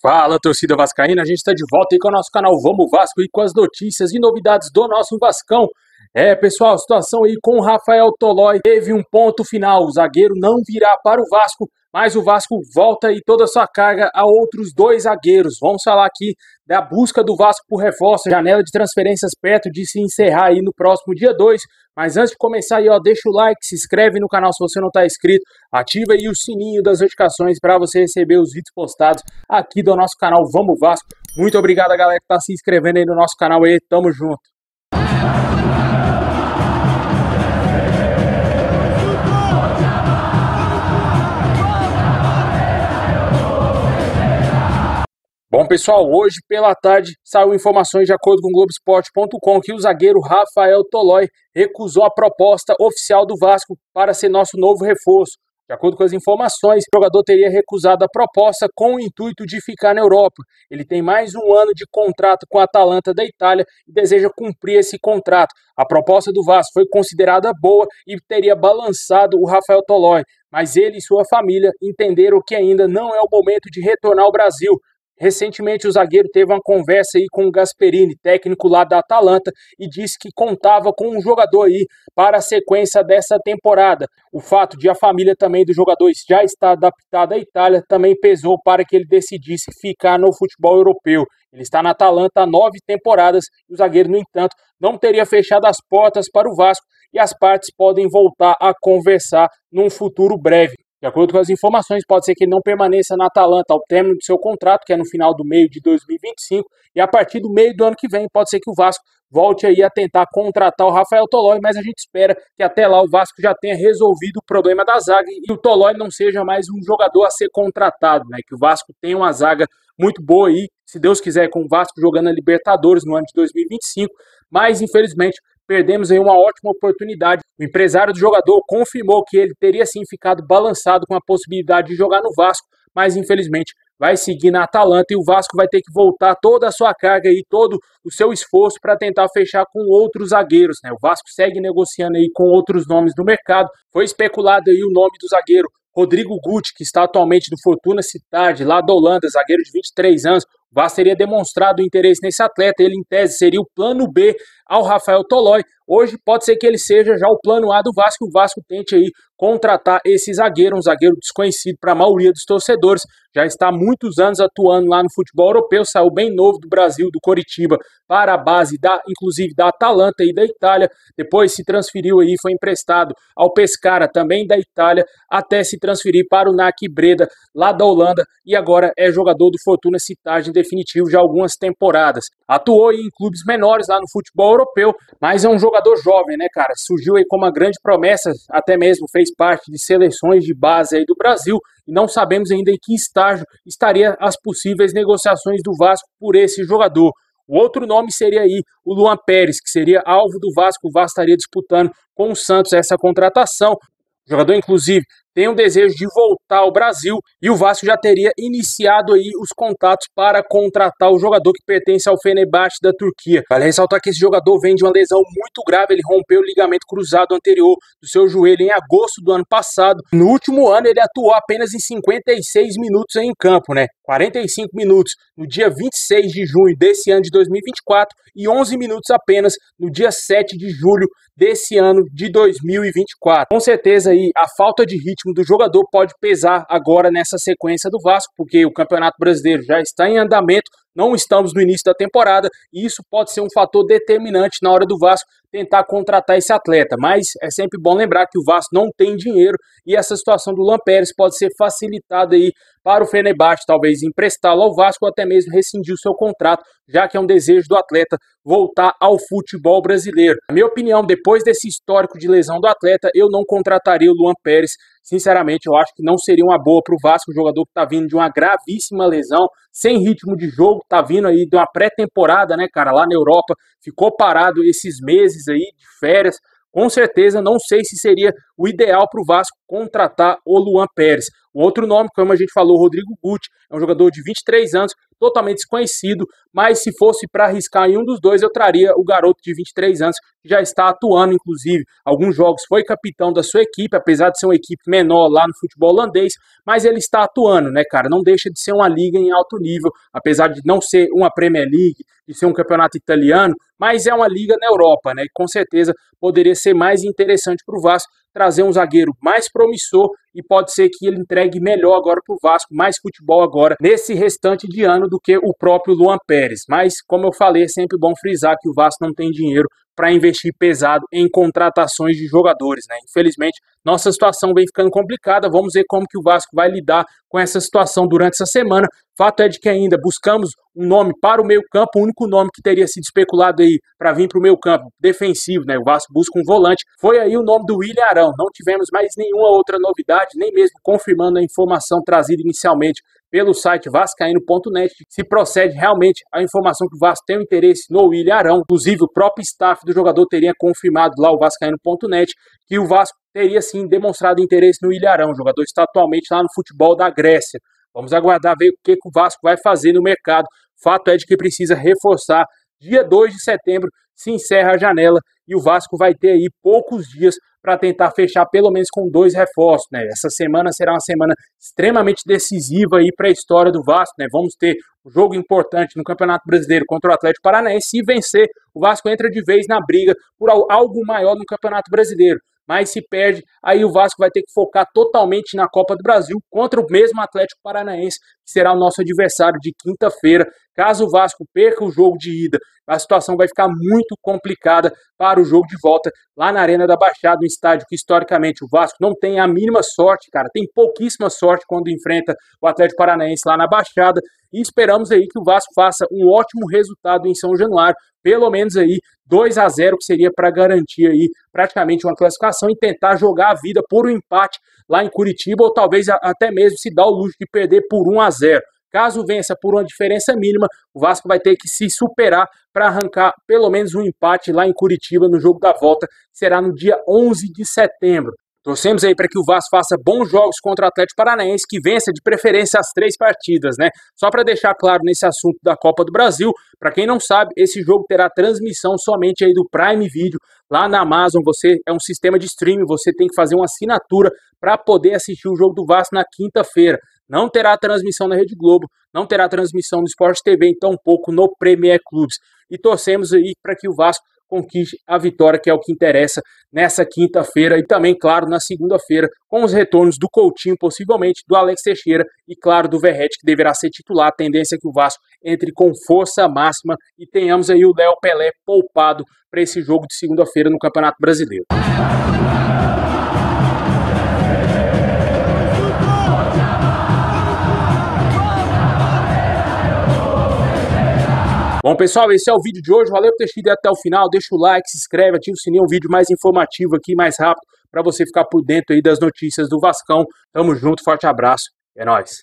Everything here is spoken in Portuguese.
Fala, torcida vascaína, a gente está de volta aí com o nosso canal Vamos Vasco e com as notícias e novidades do nosso Vascão. Pessoal, a situação aí com o Rafael Tolói teve um ponto final, o zagueiro não virá para o Vasco, mas o Vasco volta aí toda a sua carga a outros dois zagueiros. Vamos falar aqui da busca do Vasco por reforço, janela de transferências perto de se encerrar aí no próximo dia 2. Mas antes de começar aí, ó, deixa o like, se inscreve no canal se você não está inscrito, ativa aí o sininho das notificações para você receber os vídeos postados aqui do nosso canal Vamos Vasco. Muito obrigado a galera que está se inscrevendo aí no nosso canal aí, tamo junto. Bom, pessoal, hoje pela tarde saiu informações de acordo com o Globoesporte.com que o zagueiro Rafael Tolói recusou a proposta oficial do Vasco para ser nosso novo reforço. De acordo com as informações, o jogador teria recusado a proposta com o intuito de ficar na Europa. Ele tem mais um ano de contrato com a Atalanta da Itália e deseja cumprir esse contrato. A proposta do Vasco foi considerada boa e teria balançado o Rafael Tolói, mas ele e sua família entenderam que ainda não é o momento de retornar ao Brasil. Recentemente, o zagueiro teve uma conversa aí com o Gasperini, técnico lá da Atalanta, e disse que contava com um jogador aí para a sequência dessa temporada. O fato de a família também do jogador já estar adaptada à Itália também pesou para que ele decidisse ficar no futebol europeu. Ele está na Atalanta há 9 temporadas e o zagueiro, no entanto, não teria fechado as portas para o Vasco e as partes podem voltar a conversar num futuro breve. De acordo com as informações, pode ser que ele não permaneça na Atalanta ao término do seu contrato, que é no final do meio de 2025, e a partir do meio do ano que vem pode ser que o Vasco volte aí a tentar contratar o Rafael Tolói, mas a gente espera que até lá o Vasco já tenha resolvido o problema da zaga e o Tolói não seja mais um jogador a ser contratado, né? Que o Vasco tenha uma zaga muito boa aí, se Deus quiser, com o Vasco jogando a Libertadores no ano de 2025, mas infelizmente perdemos aí uma ótima oportunidade. O empresário do jogador confirmou que ele teria sim ficado balançado com a possibilidade de jogar no Vasco, mas infelizmente vai seguir na Atalanta e o Vasco vai ter que voltar toda a sua carga e todo o seu esforço para tentar fechar com outros zagueiros, né? O Vasco segue negociando aí com outros nomes do mercado. Foi especulado aí o nome do zagueiro Rodrigo Guti, que está atualmente no Fortuna Sittard, lá da Holanda, zagueiro de 23 anos. O Vasco teria demonstrado interesse nesse atleta, ele em tese seria o plano B ao Rafael Tolói. Hoje pode ser que ele seja já o plano A do Vasco, o Vasco tente aí contratar esse zagueiro, um zagueiro desconhecido para a maioria dos torcedores, já está há muitos anos atuando lá no futebol europeu, saiu bem novo do Brasil, do Coritiba, para a base, inclusive da Atalanta e da Itália, depois se transferiu aí, foi emprestado ao Pescara, também da Itália, até se transferir para o NAC Breda, lá da Holanda, e agora é jogador do Fortuna Sittard em definitivo já há algumas temporadas. Atuou aí em clubes menores lá no futebol europeu, mas é um jogador jovem, né, cara? Surgiu aí como uma grande promessa, até mesmo fez parte de seleções de base aí do Brasil, e não sabemos ainda em que estágio estaria as possíveis negociações do Vasco por esse jogador. O outro nome seria aí o Luan Pérez, que seria alvo do Vasco. O Vasco estaria disputando com o Santos essa contratação. O jogador, inclusive, tem o desejo de voltar ao Brasil e o Vasco já teria iniciado aí os contatos para contratar o jogador que pertence ao Fenerbahçe da Turquia. Vale ressaltar que esse jogador vem de uma lesão muito grave, ele rompeu o ligamento cruzado anterior do seu joelho em agosto do ano passado. No último ano ele atuou apenas em 56 minutos em campo, né? 45 minutos no dia 26 de junho desse ano de 2024 e 11 minutos apenas no dia 7 de julho desse ano de 2024. Com certeza aí a falta de ritmo do jogador pode pesar agora nessa sequência do Vasco, porque o Campeonato Brasileiro já está em andamento, não estamos no início da temporada, e isso pode ser um fator determinante na hora do Vasco tentar contratar esse atleta, mas é sempre bom lembrar que o Vasco não tem dinheiro e essa situação do Luan Pérez pode ser facilitada aí para o Fenerbahçe, talvez emprestá-lo ao Vasco ou até mesmo rescindir o seu contrato, já que é um desejo do atleta voltar ao futebol brasileiro. Na minha opinião, depois desse histórico de lesão do atleta, eu não contrataria o Luan Pérez. Sinceramente, eu acho que não seria uma boa para o Vasco, um jogador que está vindo de uma gravíssima lesão, sem ritmo de jogo, está vindo aí de uma pré-temporada, né, cara, lá na Europa, ficou parado esses meses aí de férias. Com certeza, não sei se seria o ideal para o Vasco contratar o Luan Pérez. Um outro nome, como a gente falou, Rodrigo Guti, é um jogador de 23 anos, totalmente desconhecido, mas se fosse para arriscar em um dos dois, eu traria o garoto de 23 anos, que já está atuando, inclusive, alguns jogos, foi capitão da sua equipe, apesar de ser uma equipe menor lá no futebol holandês, mas ele está atuando, né, cara? Não deixa de ser uma liga em alto nível, apesar de não ser uma Premier League, de ser um campeonato italiano, mas é uma liga na Europa, né? E com certeza poderia ser mais interessante para o Vasco trazer um zagueiro mais promissor e pode ser que ele entregue melhor agora para o Vasco, mais futebol agora nesse restante de ano do que o próprio Luan Pérez. Mas, como eu falei, é sempre bom frisar que o Vasco não tem dinheiro para investir pesado em contratações de jogadores, né? Infelizmente, nossa situação vem ficando complicada. Vamos ver como que o Vasco vai lidar com essa situação durante essa semana. Fato é de que ainda buscamos um nome para o meio-campo, o único nome que teria sido especulado aí para vir para o meio-campo defensivo, né? O Vasco busca um volante. Foi aí o nome do William Arão. Não tivemos mais nenhuma outra novidade, nem mesmo confirmando a informação trazida inicialmente pelo site vascaíno.net, se procede realmente a informação que o Vasco tem um interesse no William Arão. Inclusive, o próprio staff do jogador teria confirmado lá o vascaíno.net que o Vasco teria sim demonstrado interesse no William Arão. O jogador está atualmente lá no futebol da Grécia. Vamos aguardar ver o que o Vasco vai fazer no mercado. Fato é de que precisa reforçar. Dia 2 de setembro se encerra a janela e o Vasco vai ter aí poucos dias para tentar fechar pelo menos com 2 reforços, né? Essa semana será uma semana extremamente decisiva aí para a história do Vasco, né? Vamos ter um jogo importante no Campeonato Brasileiro contra o Atlético Paranaense. Se vencer, o Vasco entra de vez na briga por algo maior no Campeonato Brasileiro. Mas se perde, aí o Vasco vai ter que focar totalmente na Copa do Brasil contra o mesmo Atlético Paranaense, que será o nosso adversário de quinta-feira. Caso o Vasco perca o jogo de ida, a situação vai ficar muito complicada para o jogo de volta lá na Arena da Baixada, um estádio que historicamente o Vasco não tem a mínima sorte, cara, tem pouquíssima sorte quando enfrenta o Atlético Paranaense lá na Baixada, e esperamos aí que o Vasco faça um ótimo resultado em São Januário, pelo menos aí 2-0, que seria para garantir aí praticamente uma classificação e tentar jogar a vida por um empate lá em Curitiba, ou talvez até mesmo se dar o luxo de perder por 1-0. Caso vença por uma diferença mínima, o Vasco vai ter que se superar para arrancar pelo menos um empate lá em Curitiba no jogo da volta, que será no dia 11 de setembro. Torcemos aí para que o Vasco faça bons jogos contra o Atlético Paranaense, que vença de preferência as 3 partidas, né? Só para deixar claro nesse assunto da Copa do Brasil, para quem não sabe, esse jogo terá transmissão somente aí do Prime Video, lá na Amazon. É um sistema de streaming, você tem que fazer uma assinatura para poder assistir o jogo do Vasco na quinta-feira. Não terá transmissão na Rede Globo, não terá transmissão no Sport TV, então um pouco no Premier Clubes. E torcemos aí para que o Vasco conquiste a vitória, que é o que interessa nessa quinta-feira e também, claro, na segunda-feira, com os retornos do Coutinho, possivelmente, do Alex Teixeira e, claro, do Verratti, que deverá ser titular. A tendência é que o Vasco entre com força máxima e tenhamos aí o Léo Pelé poupado para esse jogo de segunda-feira no Campeonato Brasileiro. Bom, pessoal, esse é o vídeo de hoje. Valeu por ter assistido até o final. Deixa o like, se inscreve, ativa o sininho. Um vídeo mais informativo aqui, mais rápido, para você ficar por dentro aí das notícias do Vascão. Tamo junto, forte abraço. É nóis.